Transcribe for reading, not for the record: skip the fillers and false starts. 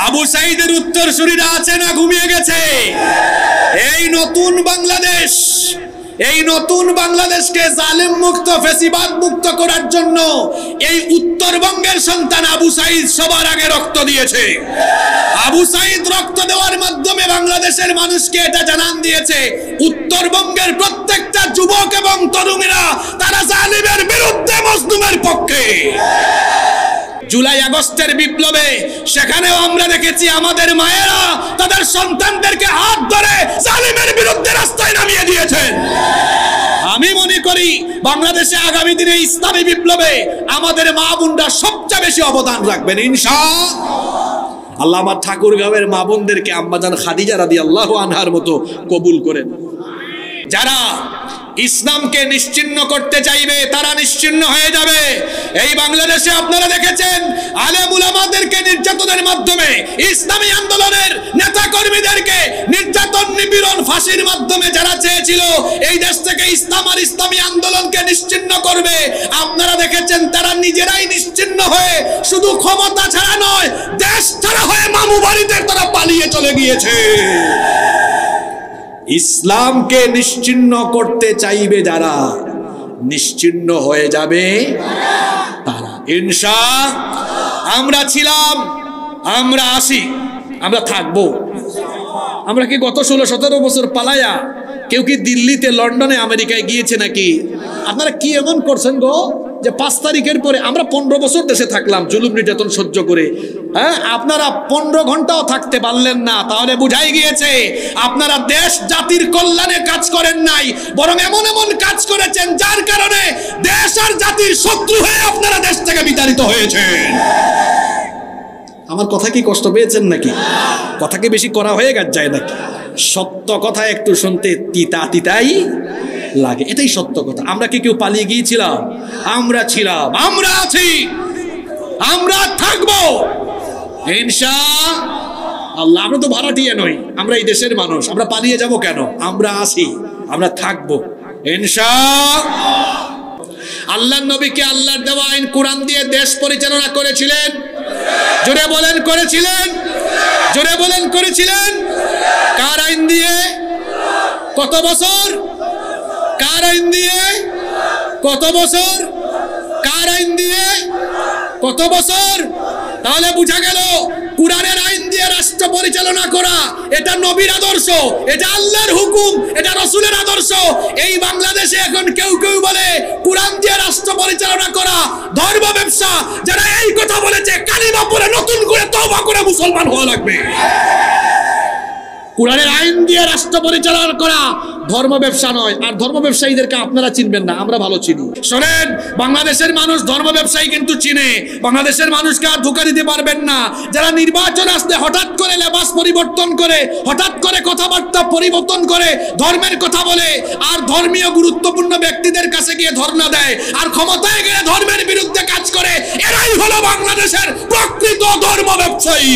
আবু সাইদের উত্তরসূরিরা আছে না ঘুমিয়ে গেছে? এই নতুন বাংলাদেশ, এই নতুন বাংলাদেশকে জালেম মুক্ত, ফ্যাসিবাদ মুক্ত করার জন্য এই উত্তরবঙ্গের সন্তান আবু সাইদ সবার আগে রক্ত দিয়েছে। আবু সাইদ রক্ত দেওয়ার মাধ্যমে বাংলাদেশের মানুষকে এটা জানান দিয়েছে, উত্তরবঙ্গের প্রত্যেকটা যুবক এবং তরুণীরা তারা জালিমের বিরুদ্ধে, মজলুমের পক্ষে। জুলাই আগস্টের বিপ্লবে সেখানেও আমরা দেখেছি আমাদের মায়েরা তাদের সন্তানদেরকে হাত ধরে জালিমের বিরুদ্ধে রাস্তায় নামিয়ে দিয়েছেন। আমি মনে করি বাংলাদেশে আগামী দিনে ইসলামী বিপ্লবে আমাদের মা বোনরা সবচেয়ে বেশি অবদান রাখবেন ইনশাআল্লাহ। আল্লাহ আমার ঠাকুরগাঁওয়ের মা বোনদেরকে আম্মাজান খাদিজা রাদিয়াল্লাহু আনহার মতো কবুল করেন। যারা ইসলামকে নিশ্চিহ্ন করতে চাইবে তারা নিশ্চিহ্ন হয়ে যাবে। এই বাংলাদেশে আপনারা দেখেছেন আলেম উলামাদেরকে নির্যাতনের মাধ্যমে, ইসলামী আন্দোলনের নেতা কর্মীদেরকে নির্যাতন, নিপীড়ন, ফাঁসির মাধ্যমে যারা চেয়েছিল এই দেশ থেকে ইসলাম আর ইসলামী আন্দোলনকে নিশ্চিহ্ন করবে, আপনারা দেখেছেন তারা নিজেরাই নিশ্চিহ্ন হয়ে শুধু ক্ষমতা ছাড়া নয়, দেশ ছাড়া হয়ে মামু বাড়িতে তারা পালিয়ে চলে গিয়েছে। ইসলামকে নিশ্চিহ্ন করতে চাইবে যারা, নিশ্চিহ্ন হয়ে যাবে তারা ইনশাআল্লাহ। আমরা ছিলাম, আমরা আসি, আমরা থাকবো। আমরা কি গত 16-17 বছর পালায়া কেউ কি দিল্লিতে, লন্ডনে, আমেরিকায় গিয়েছে নাকি? আপনারা কি এমন করছেন গো যে 5 তারিখের পরে আমরা 15 বছর দেশে থাকলাম জুলুম নির্যাতন সহ্য করে, হ্যাঁ? আপনারা 15 ঘন্টাও থাকতে পারলেন না, তাহলে বুঝাই গিয়েছে আপনারা দেশ জাতির কল্যাণে কাজ করেন নাই, বরং এমন এমন কাজ করেছেন যার কারণে দেশ আর জাতির শত্রু হয়ে আপনারা দেশ থেকে বিতাড়িত হয়েছেন। আমার কথা কি কষ্ট পেয়েছেন নাকি? কথা কি বেশি করা হয়ে যায় নাকি? সত্য কথা একটু শুনতে তিতা তিতাই লাগে, এটাই সত্য কথা। আমরা কি কেউ পালিয়ে গিয়েছিলাম? আমরা ছিলাম, আমরা আছি, আমরা থাকবো ইনশাআল্লাহ। আমরা তো ভাড়াটিয়া নই, আমরা এই দেশের মানুষ। আমরা পালিয়ে যাব কেন? আমরা আছি, আমরা থাকবো ইনশাআল্লাহ। আল্লাহর নবীকে আল্লাহর দেওয়া আইন কোরআন দিয়ে দেশ পরিচালনা করেছিলেন। জোরে বলেন করেছিলেন, জোরে বলেন করেছিলেন। কার আইন দিয়ে? কত বছর? কার আইন দিয়ে? কত বছর? কার আইন দিয়ে? কত বছর? তাহলে বুঝা গেল কুরআনের আইন দিয়ে রাষ্ট্র পরিচালনা করা এটা নবীর আদর্শ, এটা আল্লাহর হুকুম, এটা রাসূলের আদর্শ। এই বাংলাদেশে এখন কেউ কেউ বলে কুরআন দিয়ে রাষ্ট্র পরিচালনা করা ধর্ম ব্যবসা। যারা এই কথা বলেছে কালিমা পড়ে নতুন করে তওবা করে মুসলমান হওয়া লাগবে। কুরআনের আইন দিয়ে রাষ্ট্র পরিচালনা করা ধর্ম ব্যবসা নয়। আর ধর্ম ব্যবসায়ীদেরকে আপনারা চিনবেন না, আমরা ভালো চিনি। শোনেন, বাংলাদেশের মানুষ ধর্ম ব্যবসায়ী কিন্তু চিনে। বাংলাদেশের মানুষকে আর ধোঁকা দিতে পারবেন না। যারা নির্বাচন আসলে হঠাৎ করে লেবাস পরিবর্তন করে, হঠাৎ করে কথাবার্তা পরিবর্তন করে, ধর্মের কথা বলে, আর ধর্মীয় গুরুত্বপূর্ণ ব্যক্তিদের কাছে গিয়ে ধর্ণা দেয়, আর ক্ষমতায় গিয়ে ধর্মের বিরুদ্ধে কাজ করে, এরাই হলো বাংলাদেশের প্রকৃত ধর্ম ব্যবসায়ী।